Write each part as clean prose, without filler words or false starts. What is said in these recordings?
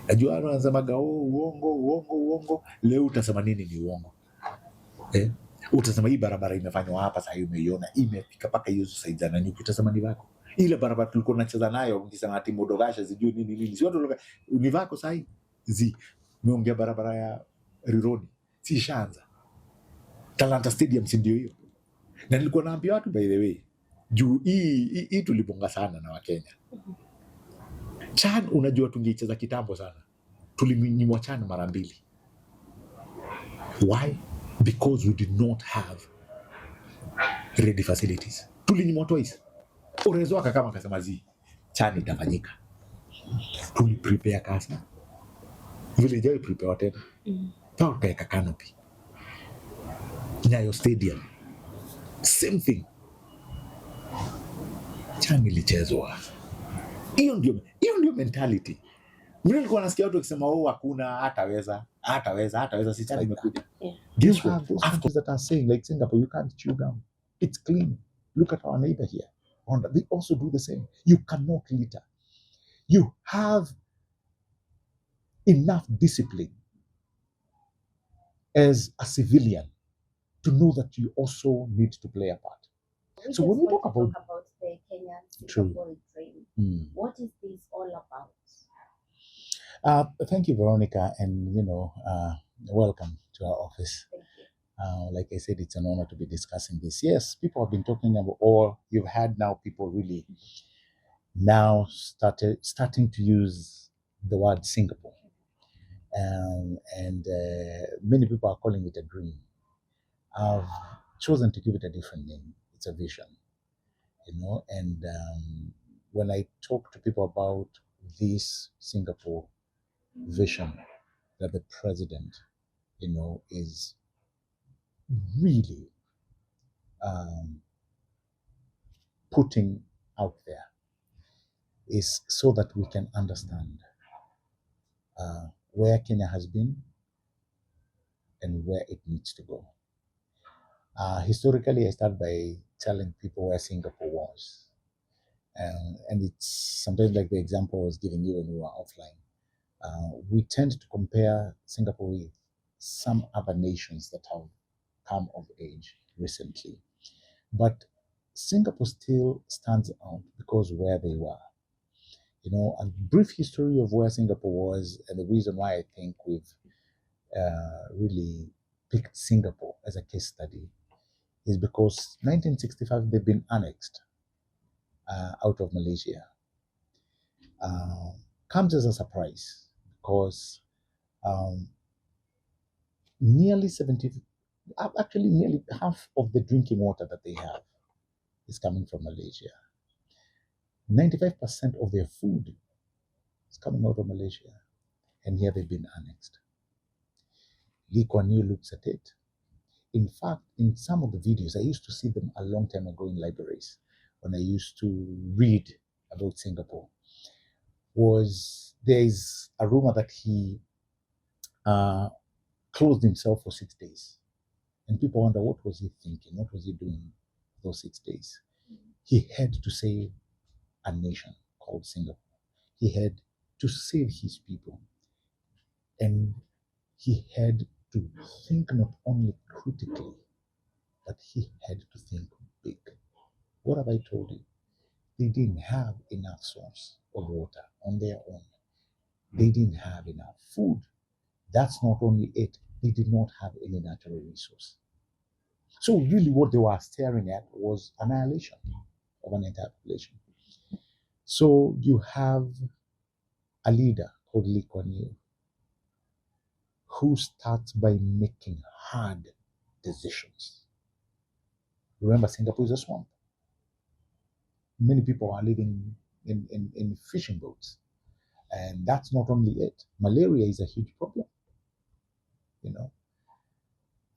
Najua anasemaga uongo. Leo utasema nini ni uongo? Utasema hii barabara imefanywa hapa, sasa umeiona imefika mpaka hiyo side za Nanyuki, utasema ni vako. Ile barabara tulikuwa tunacheza nayo ukisema ati Modogasha sijui nini, sio ndo ni vako sasa meongea barabara ya Rironi, si shanza Talanta Stadium, si ndio hiyo? Na nilikuwa naambia watu, by the way, juu hii tulibonga sana na Wakenya. Chan, unajua tungeicheza kitambo sana, tulinyimwa Chan mara 2. Why? Because we did not have ready facilities. Tulinyimwa twice. Urezo kama akasema Chan itafanyika. Tuliprepare kasa. Vile jao prepare tena. Tukaweka canopy. Nyayo Stadium. Same thing. Chan ilichezwa. Hiyo ndio mentality. Mimi nilikuwa nasikia watu wakisema hakuna hataweza si Chan imekuja. Guess what? Those countries that are saying, like Singapore, you can't chew gum. It's clean. Look at our neighbor here. They also do the same. You cannot litter. You have enough discipline as a civilian to know that you also need to play a part. So when we talk about the Kenyan Singapore dream, what is this all about? Thank you, Veronica, and welcome to our office. Thank you. Like I said, it's an honor to be discussing this. Yes, people have been talking about, or you've had now people really now starting to use the word Singapore. And many people are calling it a dream. I've chosen to give it a different name. It's a vision, and when I talk to people about this Singapore vision that the president, is really putting out there, is so that we can understand where Kenya has been and where it needs to go. Historically, I start by telling people where Singapore was. And it's sometimes like the example I was giving you when we were offline. We tend to compare Singapore with some other nations that have come of age recently. But Singapore still stands out because where they were. A brief history of where Singapore was, and the reason why I think we've really picked Singapore as a case study is because 1965 they've been annexed out of Malaysia. Comes as a surprise because nearly half of the drinking water that they have is coming from Malaysia. 95% of their food is coming out of Malaysia, and here they've been annexed. Lee Kuan Yew looks at it. In fact, in some of the videos, I used to see them a long time ago in libraries when I used to read about Singapore. There's a rumor that he closed himself for 6 days. And people wonder, what was he thinking? What was he doing those 6 days? He had to save a nation called Singapore. He had to save his people. And he had to think not only critically, but he had to think big. What have I told you? They didn't have enough source of water on their own. They didn't have enough food. That's not only it. They did not have any natural resource. So really what they were staring at was annihilation of an entire population. So you have a leader called Lee Kuan Yew who starts by making hard decisions. Remember, Singapore is a swamp. Many people are living in fishing boats. And that's not only it. Malaria is a huge problem.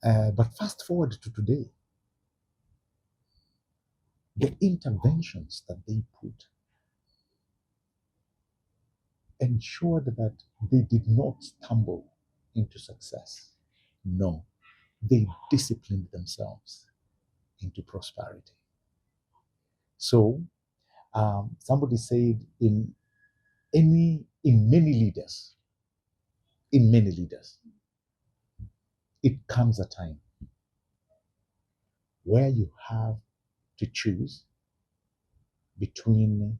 But fast forward to today, the interventions that they put ensured that they did not stumble into success. No, they disciplined themselves into prosperity. So somebody said in many leaders, in many leaders. It comes a time where you have to choose between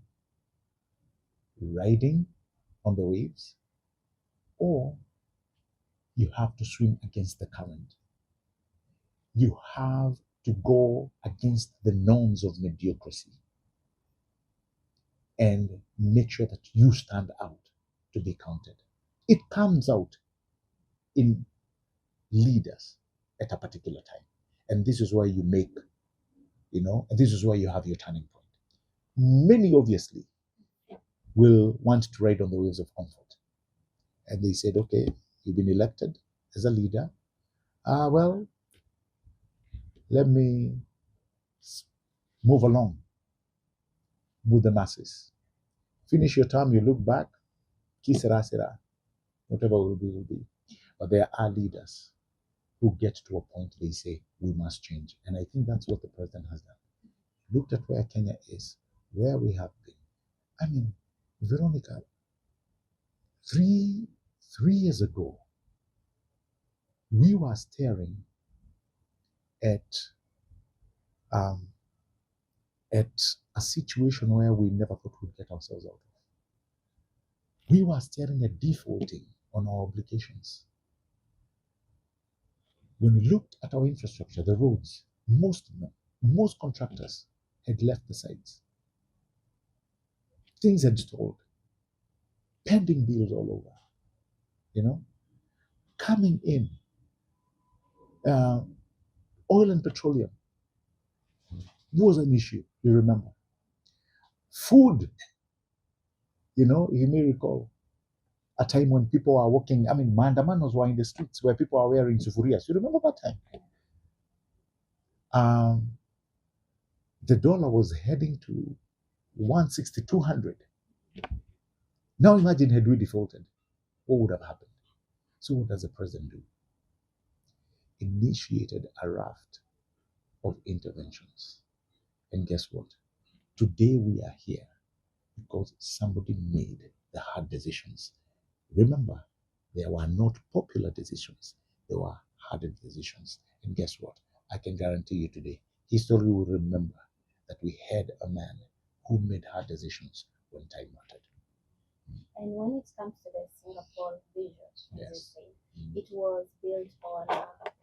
riding on the waves or you have to swim against the current. You have to go against the norms of mediocrity and make sure that you stand out to be counted. It comes out in leaders at a particular time. And this is where you make, and this is where you have your turning point. Many obviously will want to ride on the waves of comfort. And they said, okay, you've been elected as a leader. Well, let me move along with the masses. Finish your term, you look back, ki sera sera, whatever will be. But there are leaders who get to a point they say, we must change. And I think that's what the president has done. Looked at where Kenya is, where we have been. I mean, Veronica, three years ago, we were staring at a situation where we never thought we'd get ourselves out of. We were staring at defaulting on our obligations. When we looked at our infrastructure, the roads, most contractors had left the sites. Things had stalled. Pending bills all over, coming in. Oil and petroleum was an issue, you remember. Food, you may recall a time when people are walking, mandamanos were in the streets where people are wearing sufurias. You remember that time? The dollar was heading to 160, 200. Now imagine had we defaulted, what would have happened? So what does the president do? Initiated a raft of interventions. And guess what? Today we are here because somebody made the hard decisions. Remember, there were not popular decisions. There were hard decisions. And guess what? I can guarantee you today, history will remember that we had a man who made hard decisions when time mattered. And when it comes to the Singapore vision, as you say, it was built on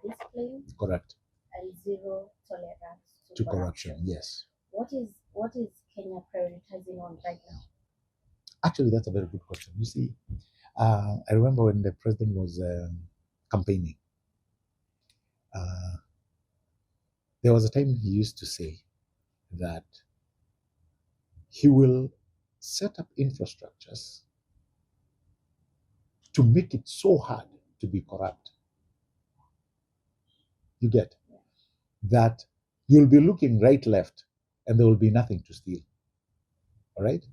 discipline. Correct. And zero tolerance to corruption. Yes. What is Kenya prioritizing on right now? Actually, that's a very good question. You see, I remember when the president was campaigning, there was a time he used to say that he will set up infrastructures to make it so hard to be corrupt. You get that you'll be looking right, left, and there will be nothing to steal. All right?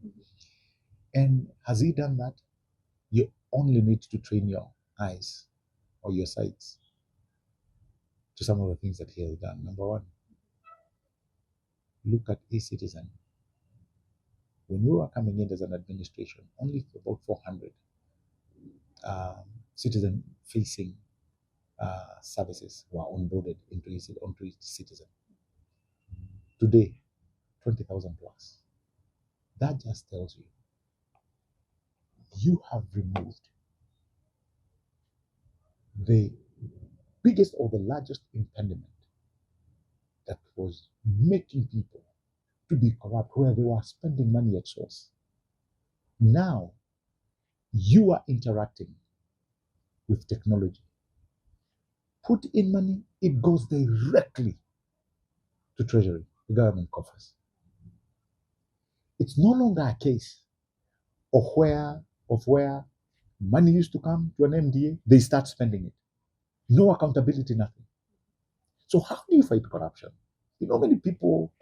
And has he done that? You only need to train your eyes or your sights to some of the things that he has done. Number one, look at e-citizen. When we were coming in as an administration, only about 400 citizen-facing services were onboarded into e-citizen. Today, 20,000 plus. That just tells you have removed the biggest or the largest impediment that was making people to be corrupt, where they were spending money at source. Now, you are interacting with technology. Put in money, it goes directly to Treasury, the government coffers. It's no longer a case of where money used to come to an MDA, they start spending it. No accountability, nothing. So how do you fight corruption? Many people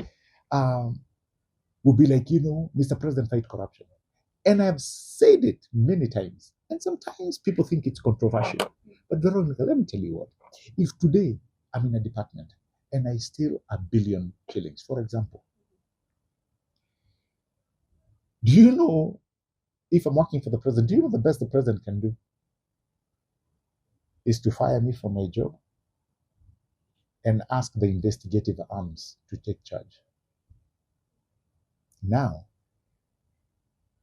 will be like, Mr. President, fight corruption. And I've said it many times. And sometimes people think it's controversial. But Veronica, let me tell you what. If today I'm in a department and I steal 1 billion shillings, for example, do you know, if I'm working for the president, do you know the best the president can do? is to fire me from my job and ask the investigative arms to take charge. Now,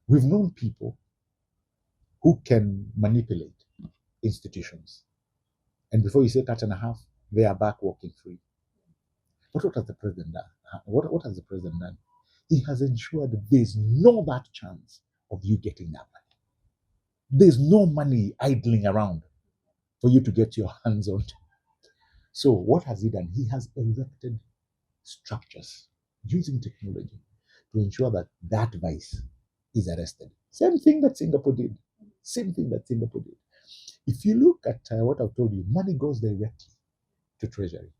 we've known people who can manipulate institutions. And before you say cut and a half, they are back walking free. But what has the president done? What has the president done? He has ensured there's no that chance of you getting that money. There's no money idling around for you to get your hands on. So what has he done? He has erected structures using technology to ensure that that vice is arrested. Same thing that Singapore did. Same thing that Singapore did. If you look at what I've told you, money goes directly to Treasury.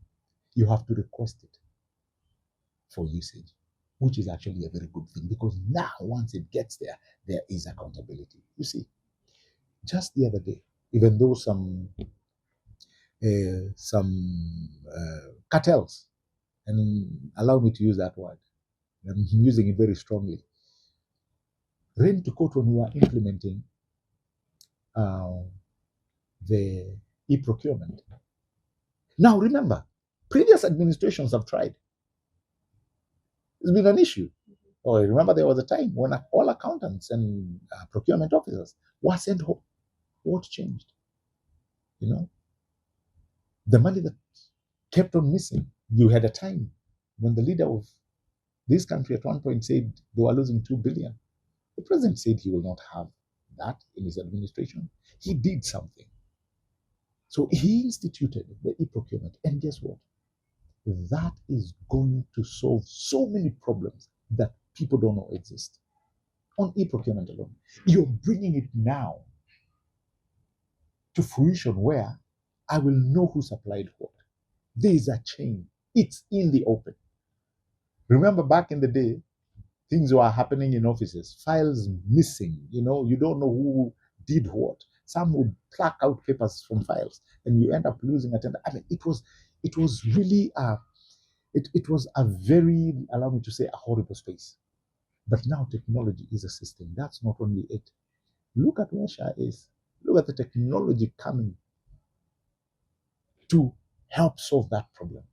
You have to request it for usage, which is actually a very good thing, because now once it gets there, there is accountability. You see, just the other day, even though some cartels, and allow me to use that word, I'm using it very strongly, ran to court when we were implementing the e-procurement. Now remember, previous administrations have tried. It's been an issue. Oh, remember there was a time when all accountants and procurement officers were sent home. What changed? You know, the money that kept on missing. You had a time when the leader of this country at one point said they were losing 2 billion. The president said he will not have that in his administration. He did something. So he instituted the e-procurement. And guess what? That is going to solve so many problems that people don't know exist. On e-procurement alone, you're bringing it now to fruition where I will know who supplied what. There is a chain. It's in the open. Remember back in the day, things were happening in offices, files missing, you don't know who did what. Some would pluck out papers from files and you end up losing attendance. I mean, it was really it was a very, allow me to say, a horrible space. But now technology is assisting. That's not only it. Look at where SHA is. Look at the technology coming to help solve that problem.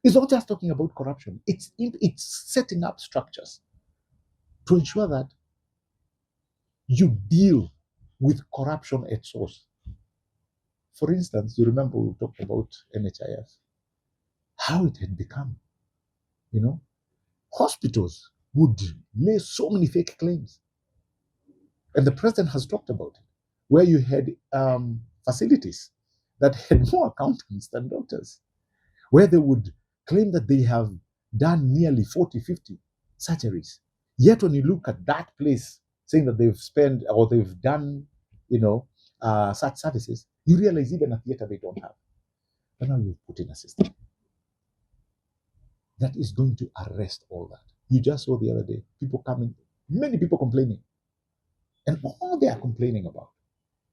It's not just talking about corruption. It's setting up structures to ensure that you deal with corruption at source. For instance, you remember we talked about NHIF, how it had become, hospitals would lay so many fake claims. And the president has talked about it, where you had facilities that had more accountants than doctors, where they would claim that they have done nearly 40, 50 surgeries. Yet when you look at that place saying that they've spent or they've done, such services, you realize even a theater they don't have. But now you've put in a system that is going to arrest all that. You just saw the other day, people coming, many people complaining. And all they are complaining about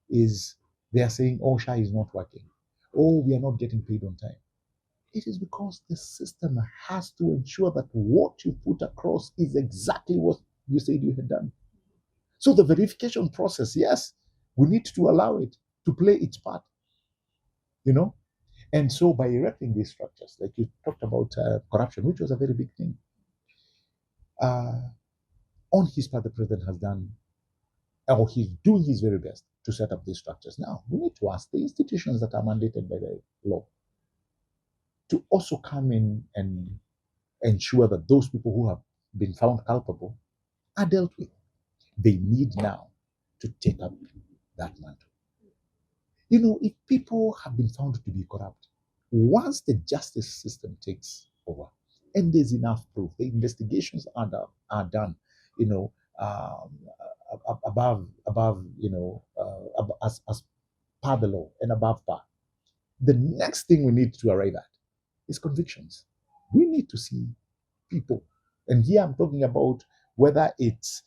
is they are saying, oh, SHA is not working. Oh, we are not getting paid on time. It is because the system has to ensure that what you put across is exactly what you said you had done. So the verification process, yes, we need to allow it to play its part, And so by erecting these structures, like you talked about corruption, which was a very big thing, on his part, the president has done, or he's doing his very best to set up these structures. Now, we need to ask the institutions that are mandated by the law to also come in and ensure that those people who have been found culpable are dealt with. They need now to take up that mantle. If people have been found to be corrupt, once the justice system takes over and there's enough proof, the investigations are done, above, as per the law and above par. The next thing we need to arrive at is convictions. We need to see people, and here I'm talking about whether it's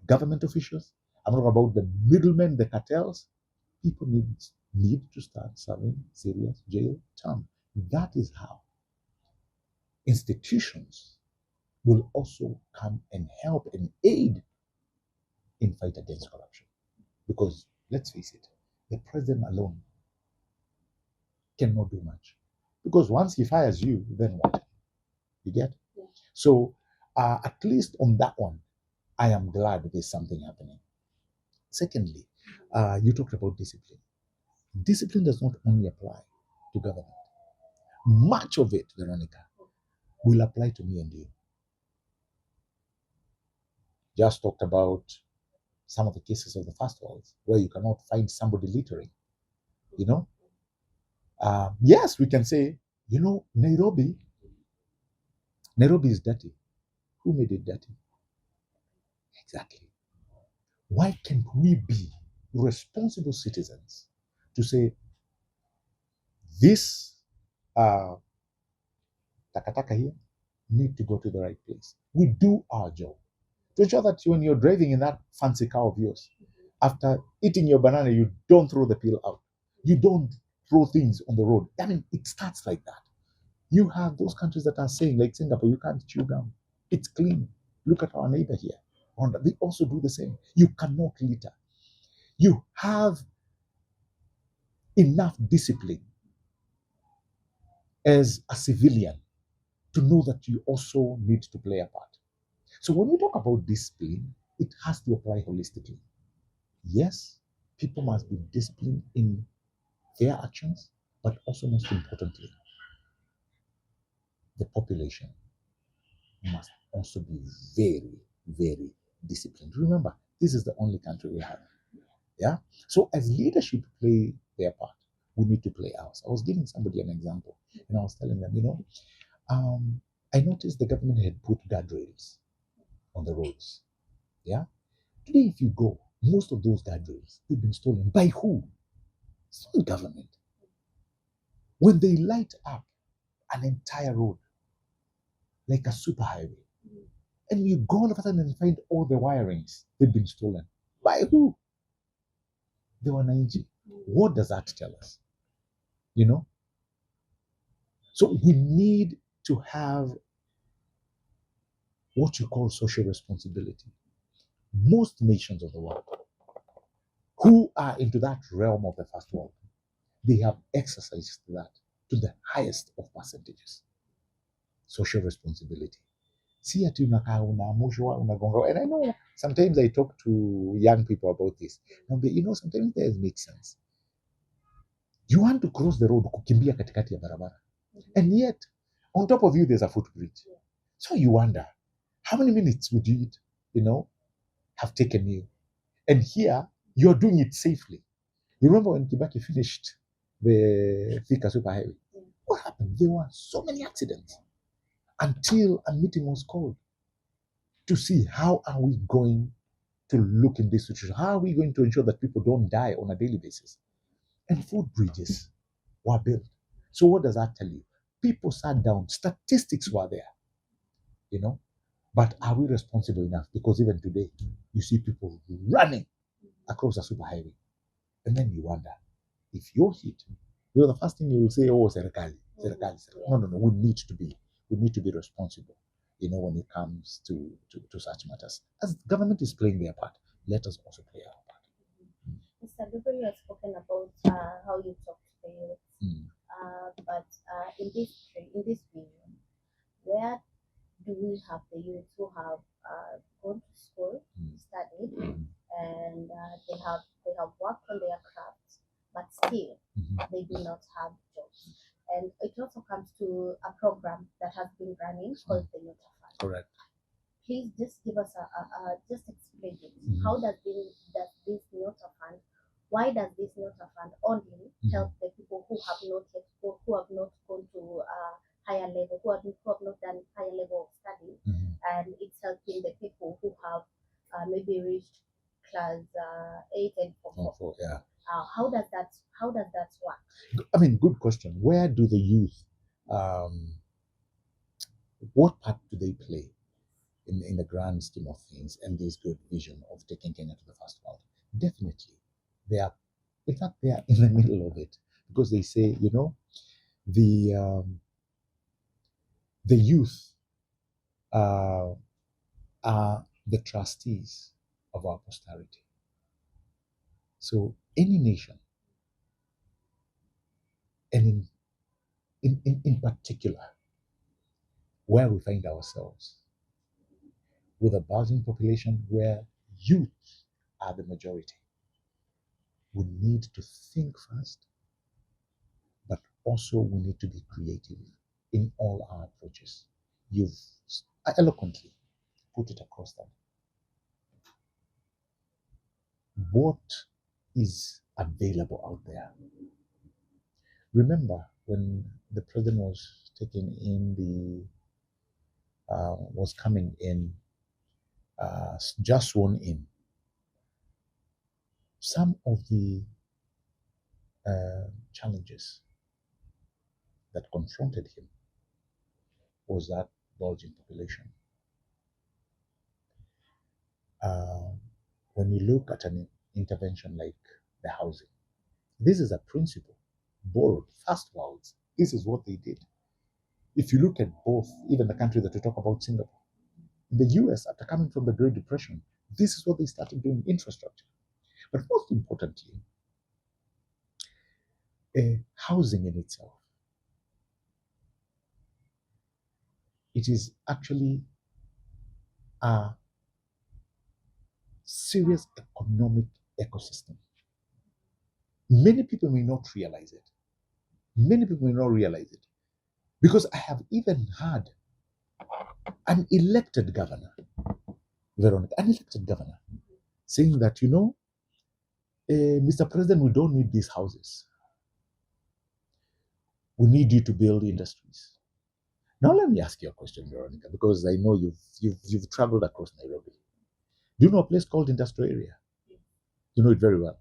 government officials, I'm talking about the middlemen, the cartels. People need to start serving serious jail term. That is how institutions will also come and help and aid in fight against corruption. Because let's face it, the president alone cannot do much. Because once he fires you, then what? You get? Yeah. So at least on that one, I am glad there's something happening. Secondly, you talked about discipline. Discipline does not only apply to government. Much of it, Veronica, will apply to me and you. Just talked about some of the cases of the first world where you cannot find somebody littering. You know, yes, we can say, Nairobi is dirty. Who made it dirty? Exactly. Why can't we be responsible citizens to say this takataka here need to go to the right place? We do our job to ensure that when you're driving in that fancy car of yours, after eating your banana, you don't throw the peel out. You don't throw things on the road. I mean, it starts like that. You have those countries that are saying, like Singapore, you can't chew gum. It's clean. Look at our neighbor here. They also do the same. You cannot litter. You have enough discipline as a civilian to know that you also need to play a part. So when we talk about discipline, it has to apply holistically. Yes, people must be disciplined in their actions, but also most importantly, the population must also be very, very disciplined. Remember, this is the only country we have. Yeah. So as leadership play their part, we need to play ours. I was giving somebody an example, and I was telling them, I noticed the government had put guardrails on the roads. Yeah. Today, if you go, most of those guardrails they've been stolen by who? It's not government. When they light up an entire road like a superhighway, and you go all of a sudden and find all the wirings they've been stolen by who? The wananchi. What does that tell us? So we need to have what you call social responsibility. Most nations of the world who are into that realm of the first world, they have exercised that to the highest of percentages. Social responsibility. See ati unakaa unaamushwa unagonga. And I know sometimes I talk to young people about this. Sometimes it makes sense. You want to cross the road kukimbia katikati ya barabara. And yet, on top of you, there's a footbridge. So you wonder, how many minutes would it, have taken you? And here, you're doing it safely. You remember when Kibaki finished the Thika Superhighway? What happened? There were so many accidents until a meeting was called to see how are we going to look in this situation? How are we going to ensure that people don't die on a daily basis? And footbridges were built. So what does that tell you? People sat down, statistics were there, but are we responsible enough? Because even today, you see people running across a superhighway. And then you wonder, if you're hit, the first thing you will say, oh, serikali. No. We need to be responsible, when it comes to such matters. As government is playing their part, let us also play our part. Mr. Gabriel, you have spoken about how you talk to the youth. But in this vision, where do we have the youth who have gone to school, studied, and they have worked on their crafts, but still they do not have jobs? And it also comes to a program that has been running called the NYOTA Fund. Correct. Please just give us just explain it. How does this NYOTA Fund? Why does this NYOTA Fund only help the people who have not gone to higher level, who have not done higher level of study, and it's helping the people who have maybe reached class 8 and 4. Yeah. How does that work? I mean, good question. Where do the youth, what part do they play in the grand scheme of things and this good vision of taking Kenya to the first world? Definitely. They are in the middle of it, because they say, the youth are the trustees of our posterity. So any nation, and in in particular, where we find ourselves with a buzzing population where youth are the majority, we need to think first, but also we need to be creative in all our approaches. You've eloquently put it across that. What is available out there? Remember when the president was taking in was coming in, just sworn in, some of the challenges that confronted him was that bulging population. When you look at an intervention like the housing, this is a principle borrowed first worlds. This is what they did. If you look at both, even the country that we talk about, Singapore, the US, after coming from the Great Depression, this is what they started doing, infrastructure. But most importantly, housing in itself. It is actually a serious economic ecosystem. Many people may not realize it. Many people may not realize it. Because I have even had an elected governor, Veronica, an elected governor, saying that, Mr. President, we don't need these houses. We need you to build industries. Now let me ask you a question, Veronica, because I know you've traveled across Nairobi. Do you know a place called Industrial Area? You know it very well.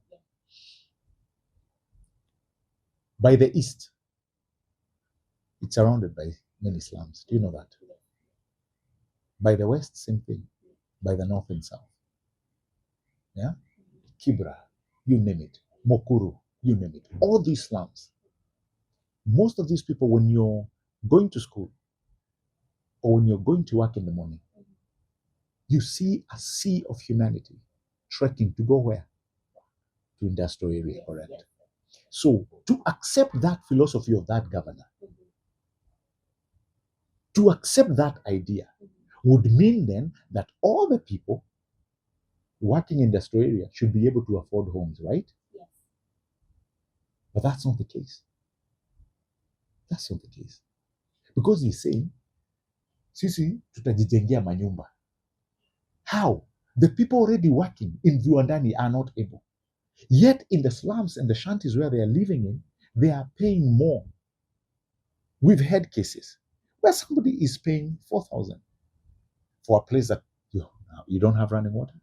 By the east, it's surrounded by many slums. Do you know that? By the west, same thing. By the north and south. Yeah? Kibra, you name it. Mokuru, you name it. All these slums. Most of these people, when you're going to school or when you're going to work in the morning, you see a sea of humanity trekking to go where? To Industrial Area, correct? Yes. So to accept that philosophy of that governor, to accept that idea would mean then that all the people working in Industrial Area should be able to afford homes, right? Yes. But that's not the case. That's not the case. Because he's saying, sisi tutajijengea manyumba. How? The people already working in viwandani are not able. Yet in the slums and the shanties where they are living in, they are paying more. We've had cases where somebody is paying 4,000 for a place that you don't have running water.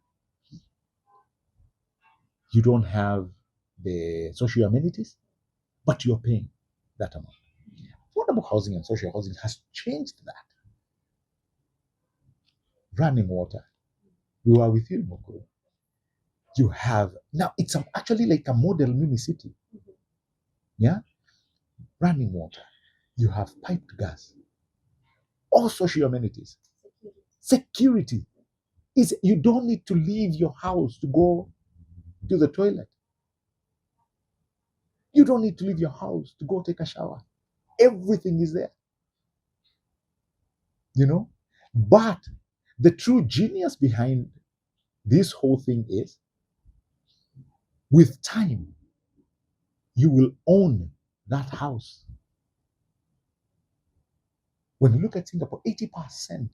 You don't have the social amenities, but you're paying that amount. Affordable housing and social housing has changed that. Running water. We were with you, Mokoro. You have, now it's actually like a model mini city. Yeah? Running water. You have piped gas. All social amenities. Security. You don't need to leave your house to go to the toilet. You don't need to leave your house to go take a shower. Everything is there. But the true genius behind this whole thing is, with time, you will own that house. When you look at Singapore, 80%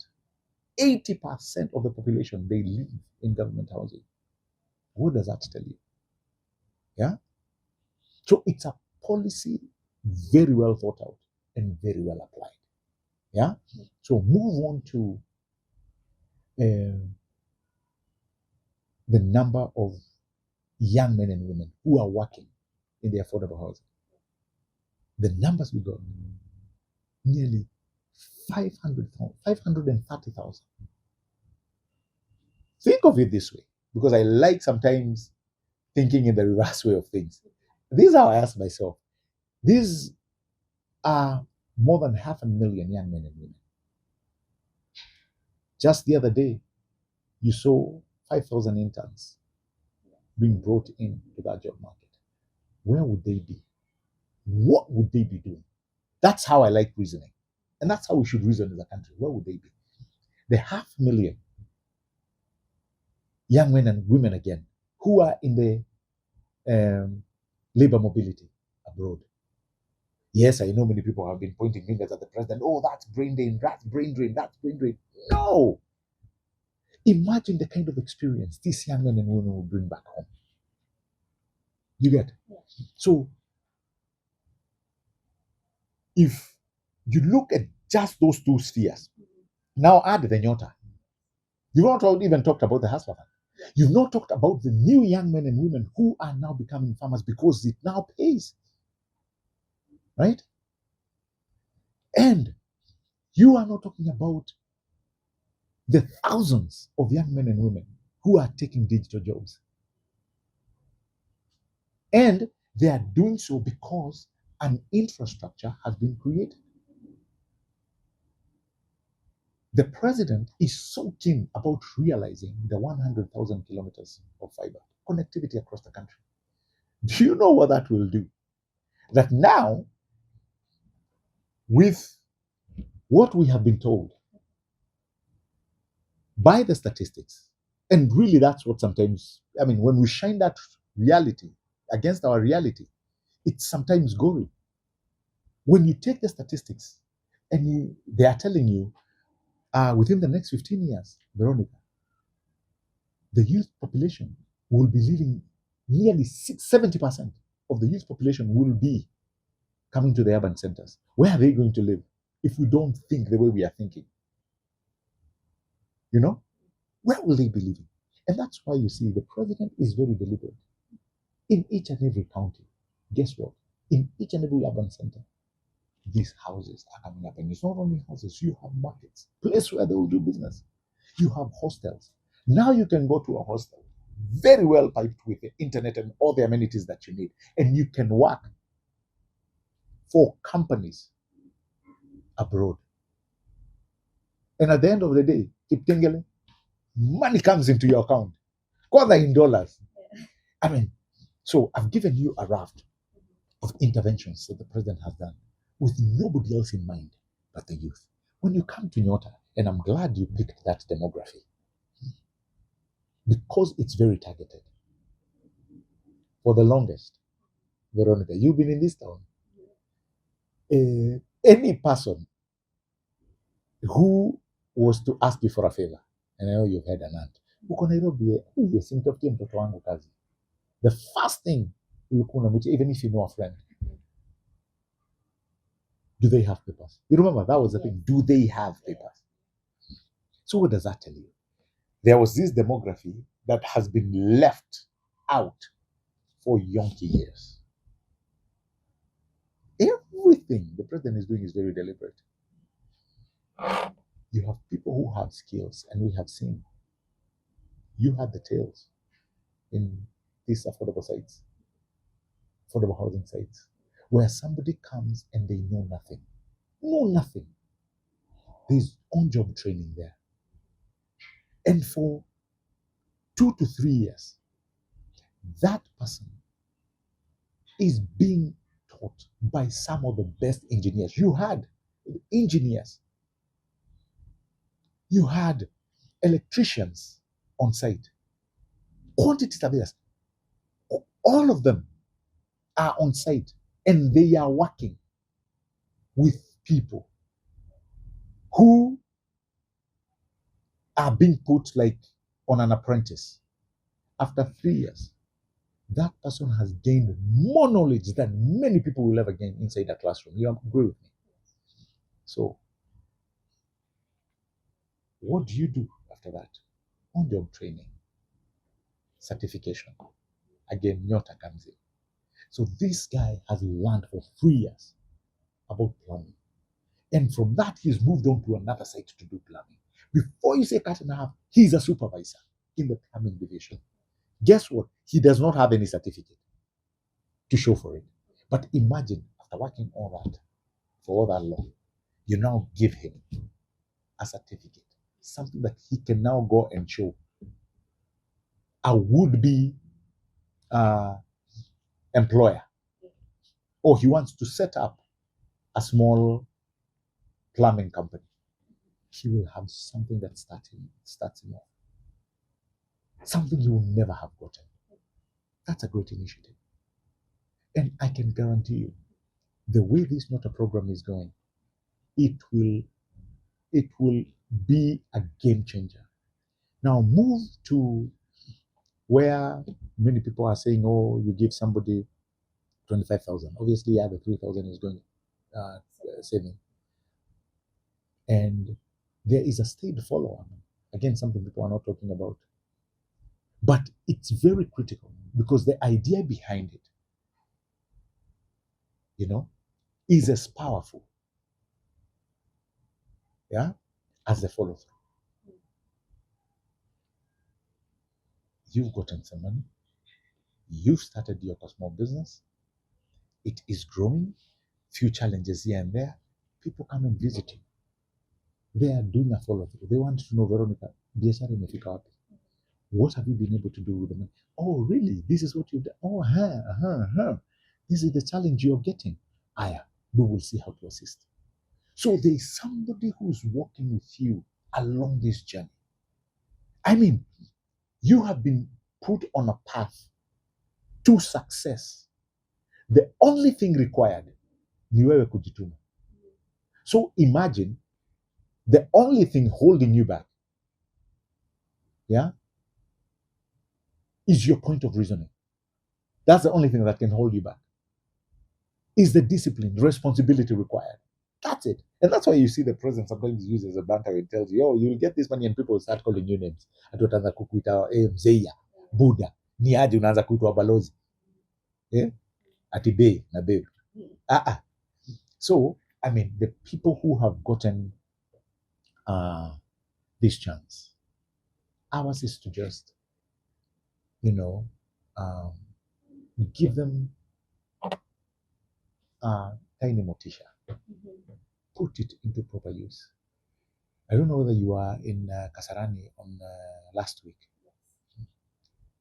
of the population, they live in government housing. What does that tell you? Yeah? So it's a policy very well thought out and very well applied. Yeah? So move on to the number of young men and women who are working in the affordable housing. The numbers we got, nearly 530,000. Think of it this way, because I like sometimes thinking in the reverse way of things. This is how I ask myself. These are more than 500,000 young men and women. Just the other day, you saw 5,000 interns being brought into that job market. Where would they be? What would they be doing? That's how I like reasoning. And that's how we should reason as a country. Where would they be? The 500,000 young men and women again who are in the labor mobility abroad. Yes, I know many people have been pointing fingers at the president. Oh, that's brain drain, that's brain drain, that's brain drain. No! Imagine the kind of experience these young men and women will bring back home. You get? So, if you look at just those two spheres, now add the NYOTA. You've not even talked about the hustler fund. You've not talked about the new young men and women who are now becoming farmers because it now pays. Right? And you are not talking about the thousands of young men and women who are taking digital jobs. And they are doing so because an infrastructure has been created. The president is so keen about realizing the 100,000 kilometers of fiber connectivity across the country. Do you know what that will do? That now, with what we have been told by the statistics, and really that's what sometimes, I mean, when we shine that reality against our reality, it's sometimes gory. When you take the statistics and they are telling you within the next 15 years, Veronica, the youth population will be living nearly 70% of the youth population will be coming to the urban centers. Where are they going to live if we don't think the way we are thinking? You know, where will they be living? And that's why you see the president is very deliberate. In each and every county, guess what? In each and every urban center, these houses are coming up. And it's not only houses, you have markets, places where they will do business. You have hostels. Now you can go to a hostel, very well piped with the internet and all the amenities that you need. And you can work for companies abroad. And at the end of the day, keep tingling, money comes into your account, whether in dollars. I mean, so I've given you a raft of interventions that the president has done with nobody else in mind but the youth. When you come to NYOTA, and I'm glad you picked that demography, because it's very targeted. For the longest, Veronica, you've been in this town. Any person who was to ask you for a favor, and I know you've had an aunt, the first thing, even if you know a friend, do they have papers? You remember that was the thing. Do they have papers? So what does that tell you? There was this demography that has been left out for yonky years. Everything the president is doing is very deliberate. You have people who have skills, and we have seen. You had the tales in these affordable sites, affordable housing sites, where somebody comes and they know nothing. Know nothing. There's on-job training there. And for 2 to 3 years, that person is being taught by some of the best engineers. You had engineers. You had electricians on site. Quantity surveyors. All of them are on site, and they are working with people who are being put like on an apprentice. After 3 years, that person has gained more knowledge than many people will ever gain inside a classroom. You agree with me? So, what do you do after that? On-job training, certification. Again, NYOTA comes in. So this guy has learned for 3 years about plumbing. And from that, he's moved on to another site to do plumbing. Before you say cut and a half, he's a supervisor in the plumbing division. Guess what? He does not have any certificate to show for it. But imagine, after working all that, for all that long, you now give him a certificate, something that he can now go and show a would-be employer, or he wants to set up a small plumbing company, he will have something that starts him off. Something he will never have gotten. That's a great initiative. And I can guarantee you, the way this NYOTA program is going, it will be a game changer. Now move to where many people are saying, oh, you give somebody 25,000. Obviously, yeah, the 3,000 is going saving. And there is a state follow-up. Again, something people are not talking about. But it's very critical because the idea behind it, is as powerful, as the follow-through. You've gotten some money. You've started your small business. It is growing. Few challenges here and there. People come and visit you. They are doing a follow-through. They want to know, Veronica, biashara imefika wapi? What have you been able to do with the money? Oh, really? This is what you've done? Oh, This is the challenge you're getting. Aya, we will see how to assist. So there is somebody who's walking with you along this journey. I mean, you have been put on a path to success. The only thing required ni wewe kujituma. So imagine the only thing holding you back, is your point of reasoning. That's the only thing that can hold you back. Is the discipline, responsibility required. That's it. And that's why you see the president sometimes uses a banter and tells you, oh, you'll get this money and people will start calling you names. Atuanza kukuita mzeia, Buddha, ni aje unaanza kuitwa balozi. Ati bei na bei. So, I mean, the people who have gotten this chance, ours is to just, give them tiny motisha. Put it into proper use. I don't know whether you are in Kasarani on last week,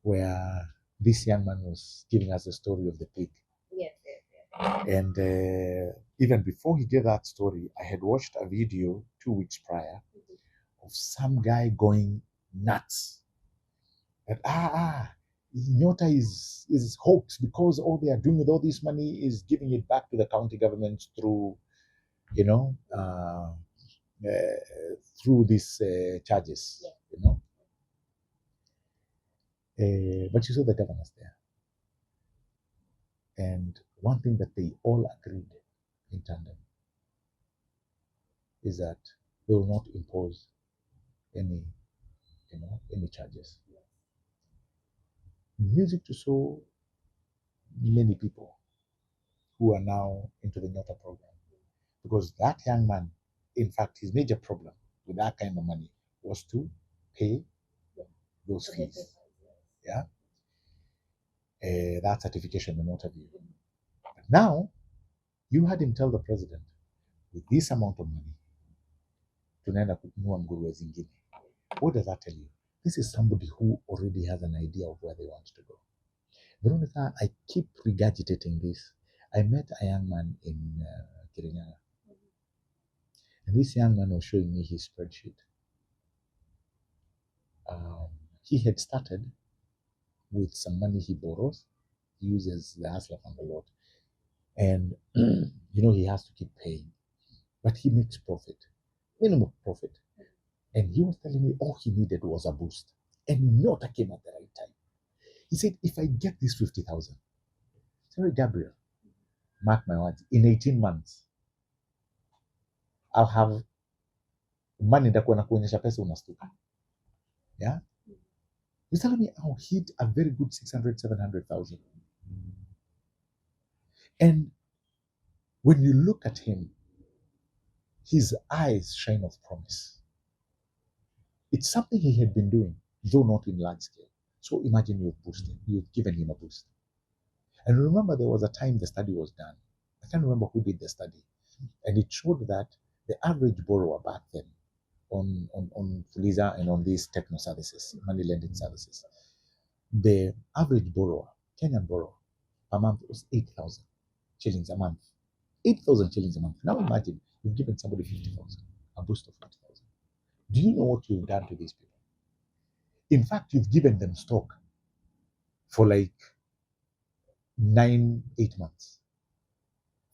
where this young man was giving us the story of the pig. Yes. And even before he gave that story, I had watched a video 2 weeks prior of some guy going nuts. That NYOTA is hoax because all they are doing with all this money is giving it back to the county government through, through these charges, but you saw the governors there. And one thing that they all agreed in tandem is that they will not impose any charges. Music to so many people who are now into the NYOTA program. Because that young man, in fact, his major problem with that kind of money was to pay those fees. That certification and what have you. But now, you had him tell the president, with this amount of money, tunaenda kununua nguruwe zingine. What does that tell you? This is somebody who already has an idea of where they want to go. Veronica, I keep regurgitating this. I met a young man in Kirinyaga. And this young man was showing me his spreadsheet. He had started with some money he borrows. He uses the hustler fund a lot. And, he has to keep paying. But he makes profit, minimum profit. And he was telling me all he needed was a boost. And NYOTA came at the right time. He said, if I get this 50,000, sorry, Gabriel, mark my words, in 18 months, I'll have money that na kuonyesha pesa unastuka. Yeah? He's telling me I'll hit a very good 600, 700,000. And when you look at him, his eyes shine of promise. It's something he had been doing, though not in large scale. So imagine you've given him a boost. And remember, there was a time the study was done. I can't remember who did the study. And it showed that the average borrower back then on Fuliza and on these techno services, money lending services, the average borrower, Kenyan borrower, a month was 8,000 shillings a month. 8,000 shillings a month. Now imagine you've given somebody 50,000, a boost of 50,000. Do you know what you've done to these people? In fact, you've given them stock for like 8 months.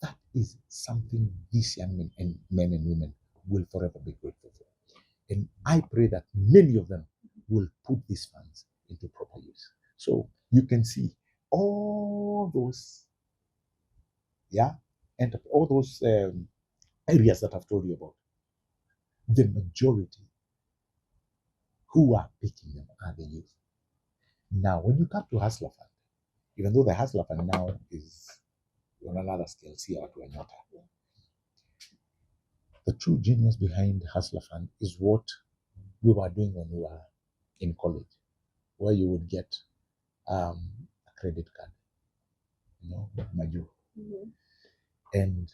That is something these young men and women will forever be grateful for. And I pray that many of them will put these funds into proper use. So you can see all those, and all those areas that I've told you about. The majority who are picking them are the youth. Now, when you come to Hustler Fund, even though the Hustler Fund now is on another scale, see how to NYOTA. The true genius behind Hustler Fund is what we were doing when we were in college, where you would get a credit card, Maju. Mm-hmm. And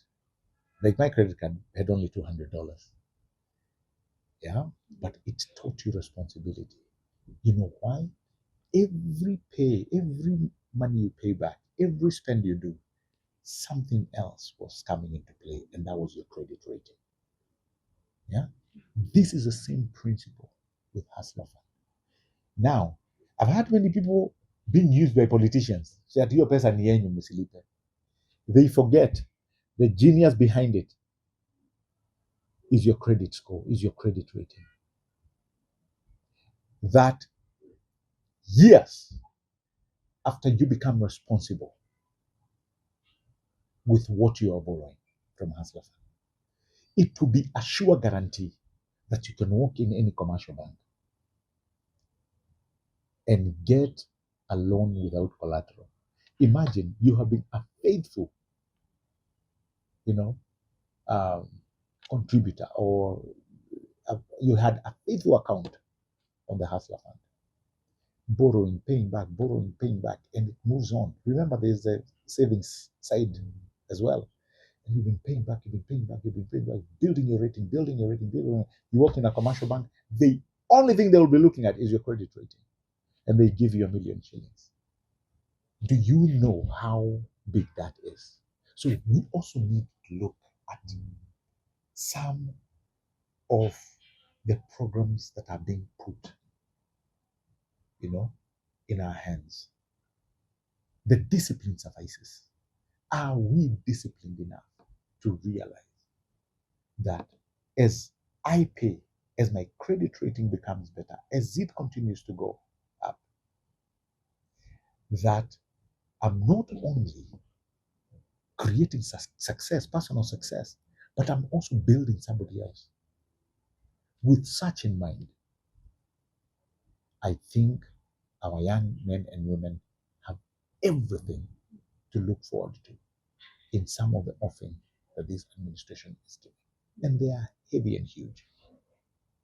like my credit card had only $200. But it taught you responsibility. You know why? Every money you pay back, every spend you do, something else was coming into play, and that was your credit rating. This is the same principle with Hustler Fund. Now, I've had many people being used by politicians. They forget the genius behind it is your credit score, is your credit rating. That years after you become responsible with what you are borrowing from Hustler Fund, it will be a sure guarantee that you can walk in any commercial bank and get a loan without collateral. Imagine you have been a faithful, contributor, or you had a faithful account on the Hustler Fund. Borrowing, paying back, and it moves on. Remember, there's a savings side as well. And you've been paying back, building your rating. You work in a commercial bank, the only thing they will be looking at is your credit rating. And they give you $1 million shillings. Do you know how big that is? So we also need to look at some of the programs that are being put, in our hands. The discipline suffices. Are we disciplined enough to realize that as I pay, as my credit rating becomes better, as it continues to go up, that I'm not only creating success, personal success, but I'm also building somebody else. With such in mind, I think our young men and women have everything to look forward to in some of the offering that this administration is giving. And they are heavy and huge.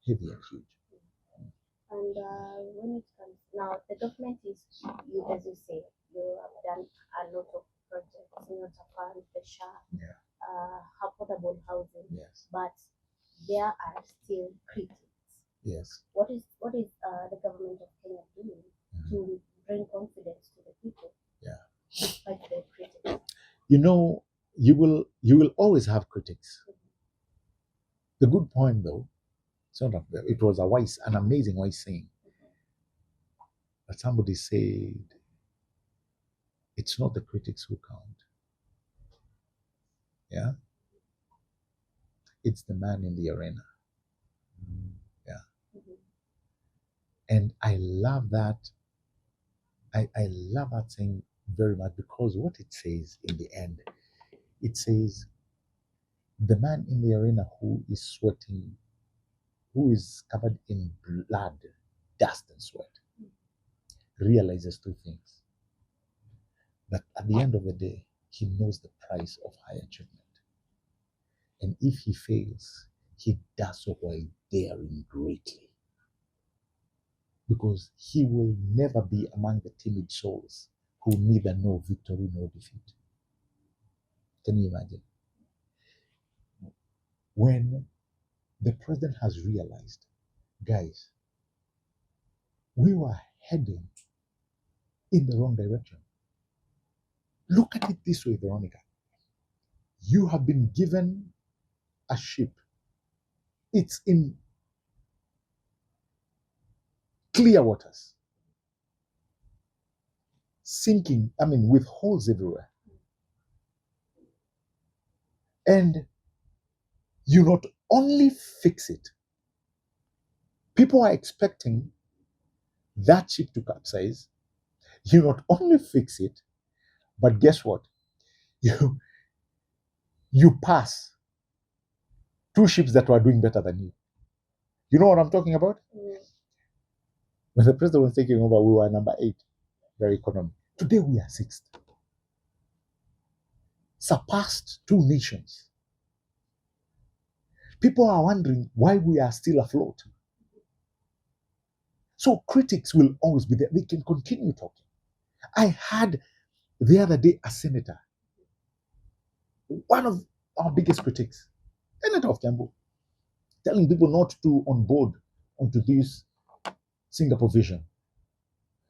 And when it comes now, the government is, as you say, you have done a lot of projects, NYOTA fund, the affordable housing, but there are still critics. Yes. What is the government of Kenya doing to bring confidence to the people? Despite the critics. You will always have critics. The good point, though, it was an amazing wise saying that somebody said, it's not the critics who count. It's the man in the arena. And I love that. I love that saying very much, because what it says in the end, it says the man in the arena who is sweating, who is covered in blood, dust, and sweat, realizes two things. That at the end of the day, he knows the price of high achievement. And if he fails, he does so while daring greatly. Because he will never be among the timid souls who neither know victory nor defeat. Can you imagine? When the president has realized, guys, we were heading in the wrong direction. Look at it this way, Veronica. You have been given a ship. It's in clear waters, sinking, with holes everywhere. And you not only fix it, people are expecting that ship to capsize. You not only fix it, but guess what? You pass two ships that were doing better than you. You know what I'm talking about? When the president was taking over, we were number 8, very economic. Today we are 6th. Surpassed 2 nations. People are wondering why we are still afloat. So critics will always be there. They can continue talking. I had the other day a senator, one of our biggest critics, Senator of Kiambu, telling people not to onboard onto this Singapore vision.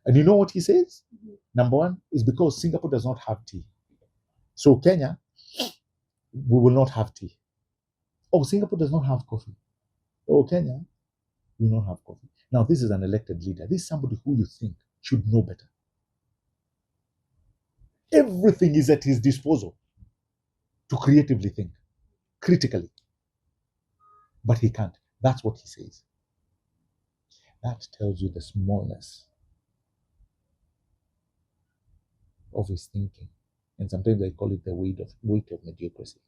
And you know what he says? Number one is because Singapore does not have tea. So Kenya, we will not have tea. Oh, Singapore does not have coffee. Oh, Kenya will not have coffee. Now, this is an elected leader. This is somebody who you think should know better. Everything is at his disposal to creatively think, critically. But he can't. That's what he says. That tells you the smallness of his thinking. And sometimes I call it the weight of mediocrity.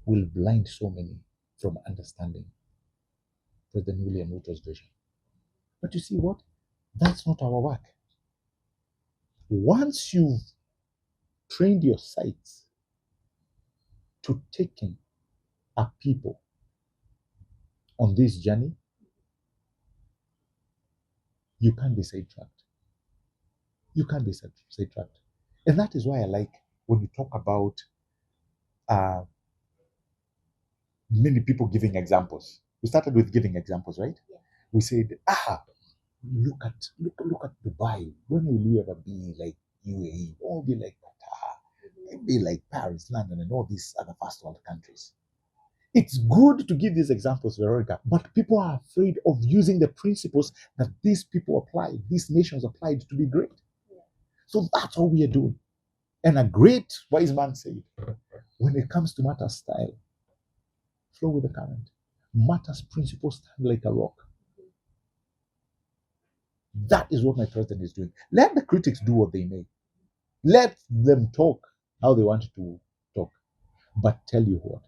Will blind so many from understanding President William Ruto's vision. But you see what? That's not our work. Once you've trained your sights to taking a people on this journey, you can't be sidetracked. You can't be sidetracked. And that is why I like when you talk about many people giving examples. We started with giving examples, right? Yeah. We said, look at Dubai. When will we ever be like UAE? Or be like Qatar? Be like Paris, London, and all these other first world countries. It's good to give these examples, Veronica, but people are afraid of using the principles that these people applied, these nations applied to be great. Yeah. So that's all we are doing. And a great wise man said, when it comes to matters style, flow with the current. Matters principles stand like a rock. That is what my president is doing. Let the critics do what they may. Let them talk how they want to talk. But tell you what,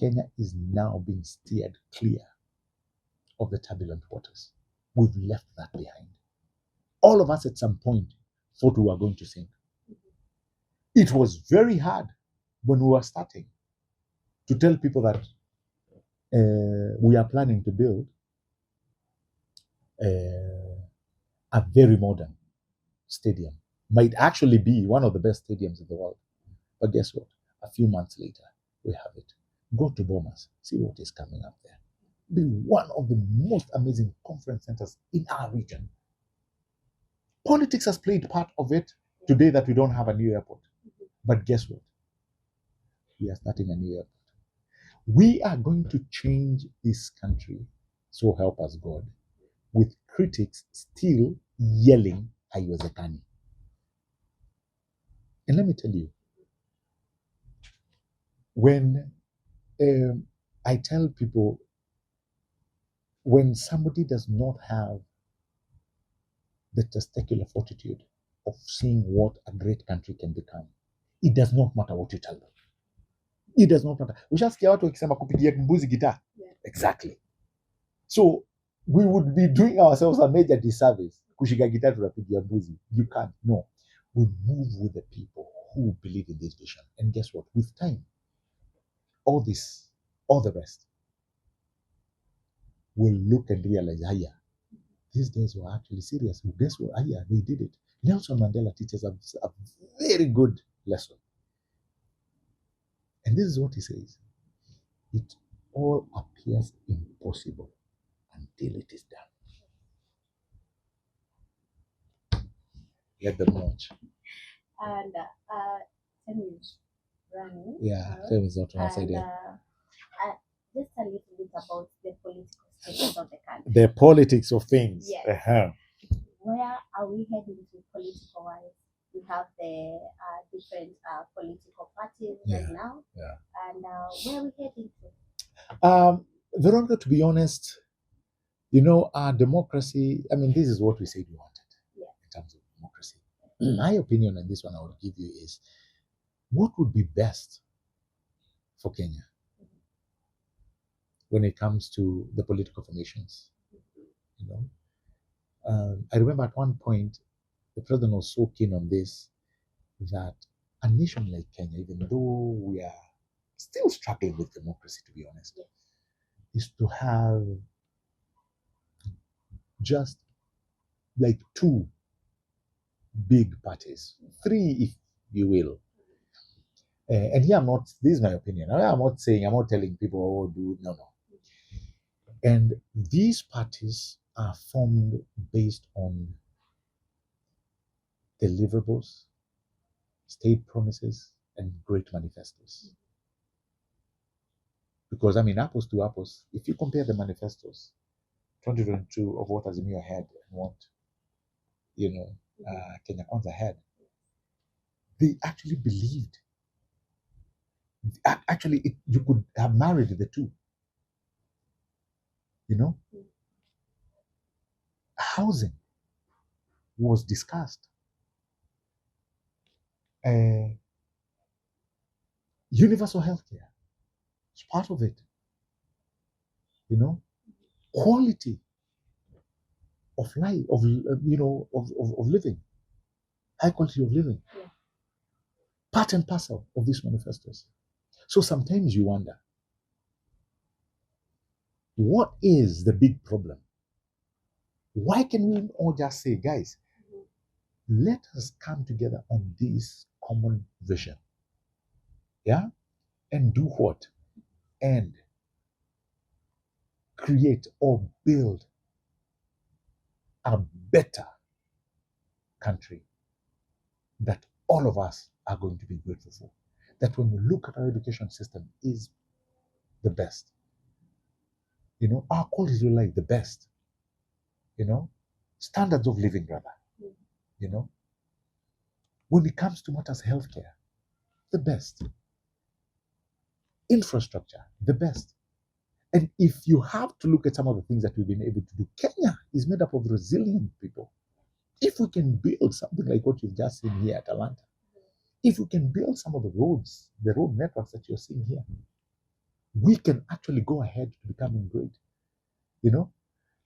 Kenya is now being steered clear of the turbulent waters. We've left that behind. All of us at some point thought we were going to sink. It was very hard when we were starting to tell people that we are planning to build a very modern stadium. Might actually be one of the best stadiums in the world. But guess what? A few months later, we have it. Go to Bomas, see what is coming up there. Be one of the most amazing conference centers in our region. Politics has played part of it today that we don't have a new airport. But guess what? We are starting a new airport. We are going to change this country, so help us God, with critics still yelling haiwezekani. And let me tell you, when I tell people, when somebody does not have the testicular fortitude of seeing what a great country can become, it does not matter what you tell them. It does not matter. Ushasikia watu wakisema kupigia mbuzi gitaa. Exactly. So we would be doing ourselves a major disservice kushika gitaa tunapigia mbuzi. You can't. No. We move with the people who believe in this vision. And guess what? With time, all the rest will look and realize, these guys were actually serious. Guess what? They did it. Nelson Mandela teaches a very good lesson. And this is what he says. It all appears impossible until it is done. Let them watch. And tell me, running. Yeah, tell me about Talanta And Stadium. just a little bit about the political status of the country. The politics of things. Yes. Uh-huh. Where are we heading to political wise? We have the different political parties right now. Yeah. And where are we heading to? Veronica, to be honest, you know, our democracy, I mean, this is what we said we wanted in terms of democracy. My opinion on this one I would give you is what would be best for Kenya when it comes to the political formations, you know? I remember at one point, the president was so keen on this that a nation like Kenya, even though we are still struggling with democracy, to be honest, is to have just like two big parties, three, if you will. And here this is my opinion. I'm not telling people, oh, no. And these parties are formed based on deliverables, state promises, and great manifestos. Because, I mean, apples to apples, if you compare the manifestos, 2022 of what Azimio had and what, you know, Kenya Kwanza had, they actually believed. Actually, you could have married the two. You know, housing was discussed. Universal healthcare is part of it. You know, quality of life, of living, high quality of living, part and parcel of these manifestos. So sometimes you wonder, what is the big problem? Why can we all just say, guys, let us come together on this common vision, and do what? And create or build a better country that all of us are going to be grateful for. That when we look at our education system is the best. You know, our quality of life, the best. You know, standards of living, rather. You know, when it comes to matters healthcare, the best. Infrastructure, the best. And if you have to look at some of the things that we've been able to do, Kenya is made up of resilient people. If we can build something like what you've just seen here at Talanta, if we can build some of the roads, the road networks that you're seeing here, we can actually go ahead to becoming great. You know,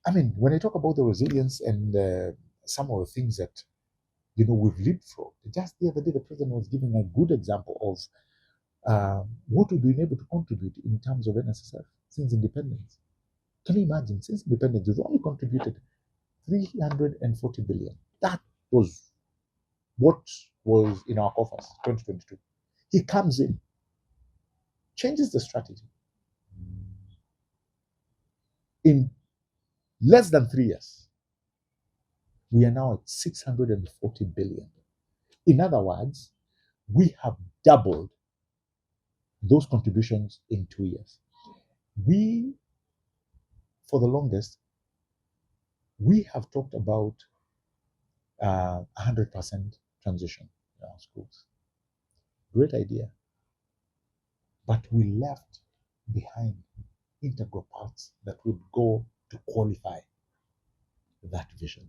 I mean, when I talk about the resilience and some of the things that, you know, we've lived through, just the other day, the president was giving a good example of what we've been able to contribute in terms of NSSF since independence. Can you imagine? Since independence, we've only contributed 340 billion. That was what was in our coffers, 2022. He comes in, changes the strategy. In less than 3 years, we are now at 640 billion. In other words, we have doubled those contributions in 2 years. We, for the longest, we have talked about 100% transition in our schools. Great idea. But we left behind integral parts that would go to qualify that vision.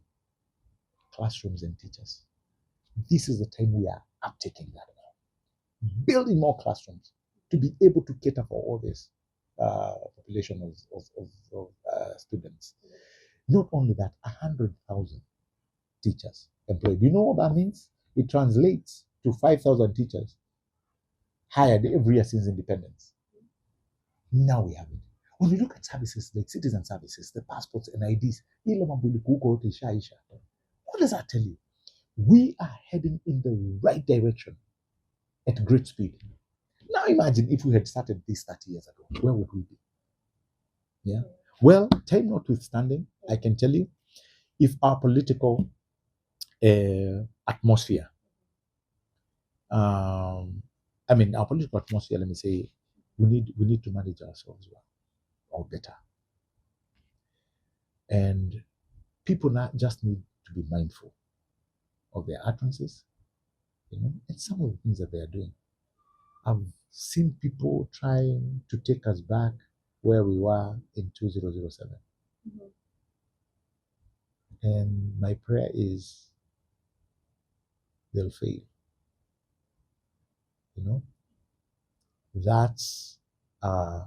Classrooms and teachers. This is the time we are uptaking that now. Building more classrooms to be able to cater for all this population of students. Not only that, 100,000 teachers employed. You know what that means? It translates to 5,000 teachers hired every year since independence. Now we have it. When we look at services like citizen services, the passports and IDs, what does that tell you? We are heading in the right direction at great speed. Now imagine if we had started this 30 years ago, where would we be? Yeah. Well, time notwithstanding, I can tell you, if our political atmosphere, I I mean, our political atmosphere, let me say, we need to manage ourselves well or better. And people not just need to be mindful of their utterances, and some of the things that they are doing. I've seen people trying to take us back where we were in 2007. Mm-hmm. And my prayer is they'll fail. That's a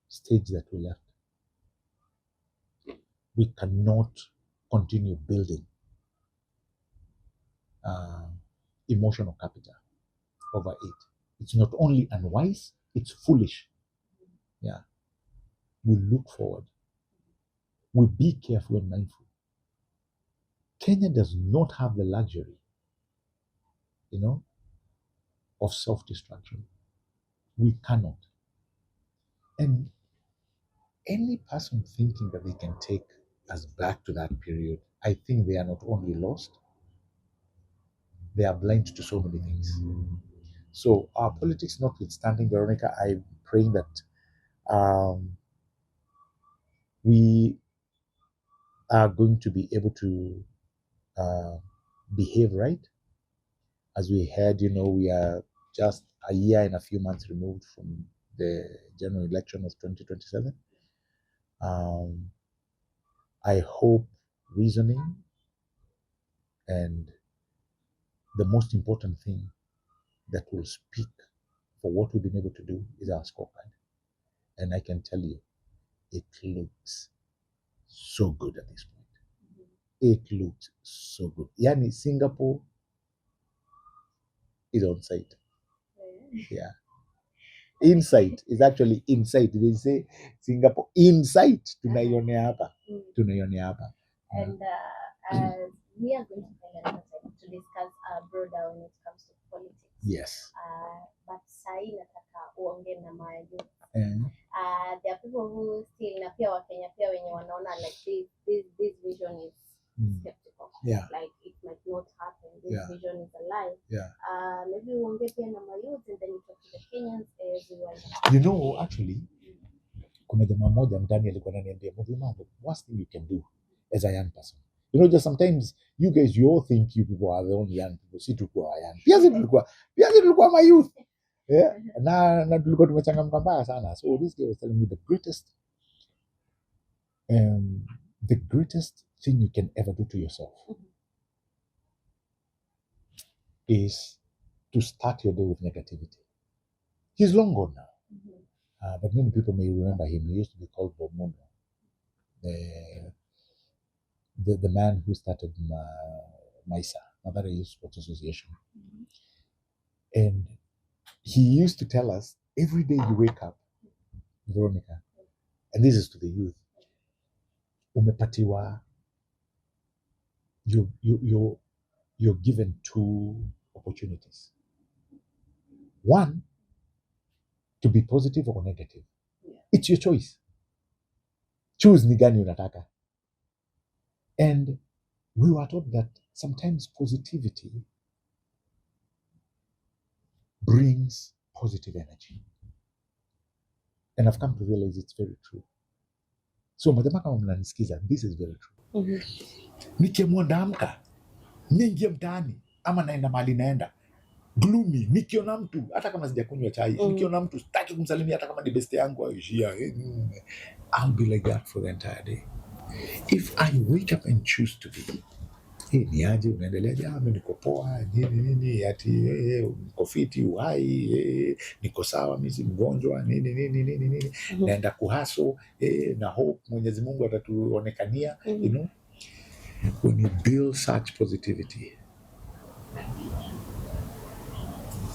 stage that we left. We cannot continue building emotional capital over it. It's not only unwise, it's foolish. Yeah. We look forward. We be careful and mindful. Kenya does not have the luxury, of self-destruction. We cannot. And any person thinking that they can take us back to that period, I think they are not only lost, they are blind to so many things. So our politics notwithstanding, Veronica, I'm praying that we are going to be able to behave right. As we heard, we are just a year and a few months removed from the general election of 2027. I hope reasoning and the most important thing that will speak for what we've been able to do is our scorecard. And I can tell you, it looks so good at this point. It looks so good. Yani, Singapore is on site. Yeah. Insight is actually insight. They say Singapore insight. Tunaionea hapa. And we are going to find another time to discuss broader when it comes to politics. Yes. But sai nataka uongee na youth. There are people who still na pia Wakenya pia wenye wanaona like this vision is skeptical. Yeah. Like it might not happen. This vision is a lie. Yeah. Maybe uongee pia na youth and then you talk to the Kenyans everywhere. Actually, kuna jamaa mmoja mtani alikuwa ananiambia, Muthuma, the worst thing you can do as a young person. Just sometimes you guys, you all think you people are the only young people. Si tulikuwa young. Pia tulikuwa my youth. Yeah. Na tulikuwa tumechangamka mbaya sana. So this guy was telling me the greatest thing you can ever do to yourself is to start your day with negativity. He's long gone now. But many people may remember him. He used to be called Bob Mono. The man who started MISA, Mother Youth Sports Association. And he used to tell us, every day you wake up, Veronica, and this is to the youth, umepatiwa, you're given two opportunities. One, to be positive or negative. Yeah. It's your choice. Choose ni gani unataka. And we were taught that sometimes positivity brings positive energy. And I've come to realize it's very true. So madama kama mnanisikiza, this is very true. Nikiamua ndaamka, niingie mtaani ama naenda mahali naenda gloomy, nikiona mtu hata kama sijakunywa chai, nikiona mtu sitaki kumsalimia hata kama ni best yangu aishia, I'll be like that for the entire day. If I wake up and choose to be, ni aje unaendeleaje, mimi niko poa, nini ati niko fiti, uhai, niko sawa, mimi si mgonjwa, nini naenda kuhaso, na hope Mwenyezi Mungu atatuonekania. When you build such positivity,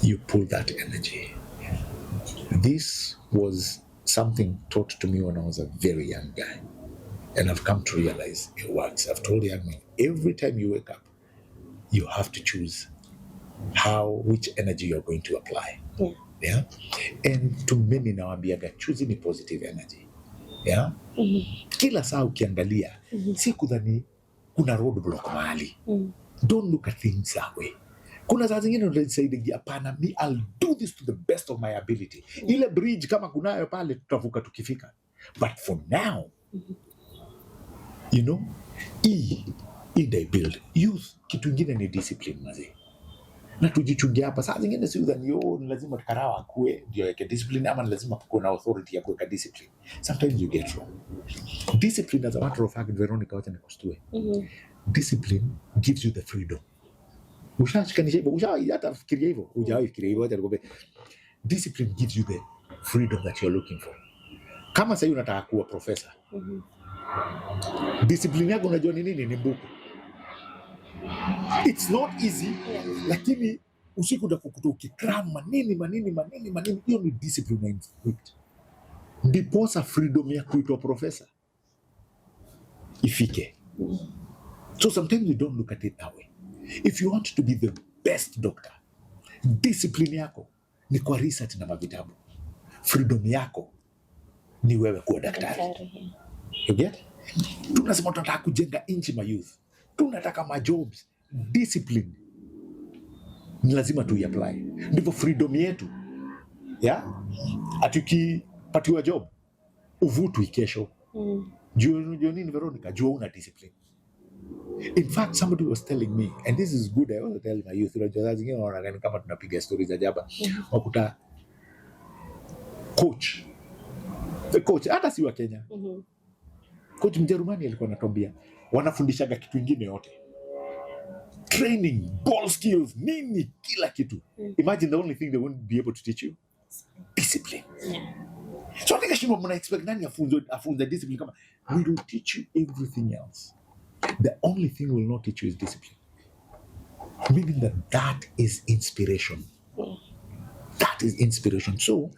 you pull that energy. This was something taught to me when I was a very young guy. And I've come to realize it works. I've told young men, every time you wake up, you have to choose which energy you're going to apply. Yeah. And to many nawaambiaga, choosing a positive energy. Yeah. Kila saa ukiangalia, si kudhani kuna roadblock mahali. Don't look at things that way. Kuna saa zingine unasaidia, hapana, me I'll do this to the best of my ability. Ile bridge kama kunayo pale tutavuka tukifika, but for now you know, they build youth. Kitu ingine ni discipline mazee, na tujichungia hapa. Saa zingine si udhani ni lazima tukarawa akue ndio yake discipline, ama lazima kuwe na authority ya kuweka discipline. Sometimes you get wrong. Discipline, as a matter of fact, Veronica, wacha nikustue, discipline gives you the freedom. Ushashikanisha hivyo, hata fikiria hivyo, hujawahi fikiria hivyo, wacha nikwambie, discipline gives you the freedom that you're looking for. Kama sasa unataka kuwa professor, discipline yako unajua ni nini? Ni buku. It's not easy, lakini usiku utakukuta ukikram manini, hiyo ni discipline na instinct. Ndiposa freedom ya kuitwa professor ifike. So sometimes we don't look at it that way. If you want to be the best doctor, discipline yako ni kwa research na mavitabu. Freedom yako ni wewe kuwa daktari. You get? Tunasema tunataka kujenga nchi ma youth, tunataka ma jobs. Discipline ni lazima tuiapply, ndivyo freedom yetu atukipatiwa job uvutwi kesho. Juu nini Veronica? Juu una discipline. In fact, somebody was telling me, and this is good, I want to tell my youth, kama tunapiga stories za jaba, wakuta coach hata si wa Kenya, coach Mjerumani alikuwa anatuambia wanafundishaga kitu ingine yote, training, ball skills, nini, kila kitu. Imagine the only thing they won't be able to teach you, discipline. So I think mna expect nani afunze discipline kama we will teach you everything else. The only thing we will not teach you is discipline. Meaning that is inspiration. That is inspiration. So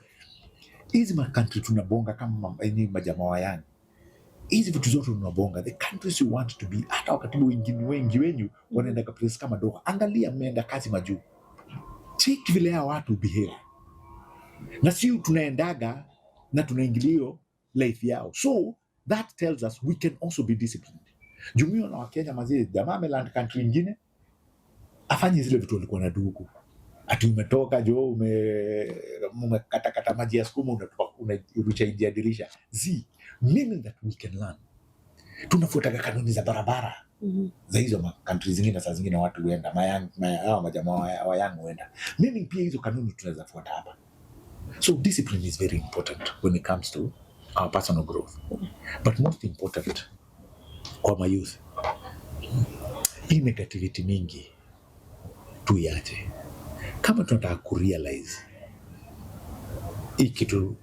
hizi country tunabonga kama majamaa wa yani, hizi vitu zote tunabonga, the countries you want to be, hata wakati wengi wenyu wanaenda ka place kama Doha, angalia mmeenda kazi majuu, check vile ya watu behave, na sio tunaendaga na tunaingilio life yao. So that tells us we can also be disciplined. Jumio na Wakenya mazee, jamaa ameland country nyingine afanye zile vitu walikuwa na duku, ati umetoka umekata maji ya sukuma unarusha nje ya dirisha. Meaning that we can learn. Tunafuata kanuni za barabara za hizo countries zingine. Saa zingine watu huenda majamaa wa yangu huenda, meaning pia hizo kanuni tunaweza fuata hapa. So discipline is very important when it comes to our personal growth, but most important kwa my youth, hii negativity mingi tuiache. Kama tunataka kurealize hii kitu,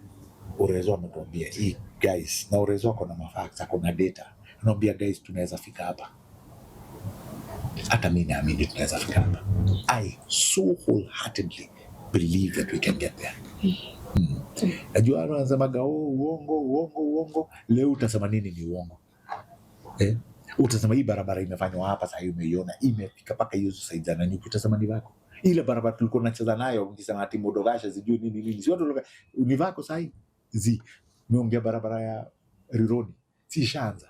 Urezo ametuambia hii guys, na Urezo ako na mafacts, ako na data, anaambia guys tunaweza fika hapa. Hata mimi naamini tunaweza fika hapa. I so wholeheartedly believe that we can get there. Najua anasemaga uongo. Leo utasema nini ni uongo? Utasema hii barabara imefanywa hapa, sasa umeiona imefika paka hiyo side na nyuki, utasema ni wako. Ile barabara tulikuwa tunacheza nayo ukisema ati Modogasha sijui nini si watu ni wako sasa meongea barabara ya Rironi si shanza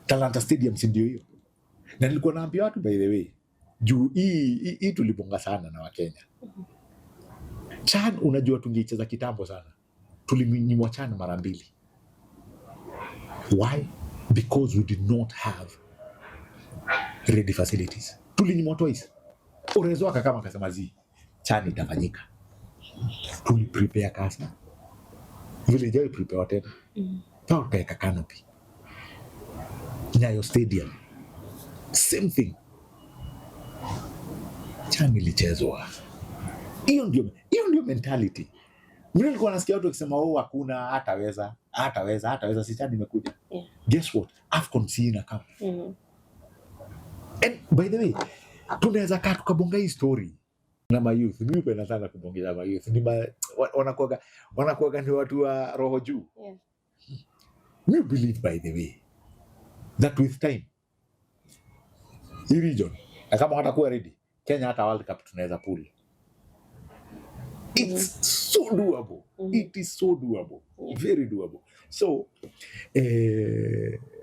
Talanta Stadium, si ndio hiyo? Na nilikuwa naambia watu, by the way, juu hii tulibonga sana na Wakenya. Chan, unajua tungeicheza kitambo sana, tulinyimwa Chan mara 2. Why? Because we did not have ready facilities. Tulinyimwa twice. Urezo akakama akasema Chan itafanyika. Tuli prepare kasa. Vile jao prepare tena. Pao kaeka canopy. NYOTA Stadium. Same thing. Chan ilichezwa. Hiyo ndio mentality. Mimi nilikuwa nasikia watu wakisema hakuna hataweza si Chan imekuja. Guess what? AFCON sina kama. And by the way, tunaweza kaa tukabonga hii story na mayouth. Mimi napenda sana kubongea mayouth. Ni wanakuwa ni watu wa roho juu. We believe, by the way, that with time hii region, na kama watakuwa ready, Kenya hata World Cup tunaweza pull. It's so doable. It is so doable. Very doable. So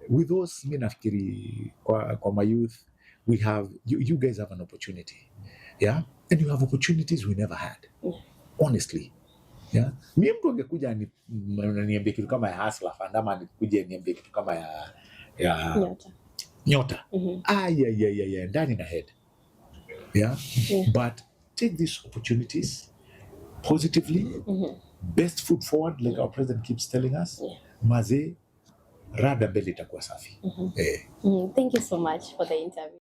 with those, mimi nafikiri kwa my youth, we have you guys have an opportunity Yeah, and you have opportunities we never had. Honestly. Yeah, mimi mtu angekuja niambie kitu kama ya hustler fund ama nikuje niambie kitu kama ya nyota. Yeah, ndani na head. Yeah? But take these opportunities positively. Best foot forward, like our president keeps telling us. Maze rada mbele itakuwa safi. Thank you so much for the interview.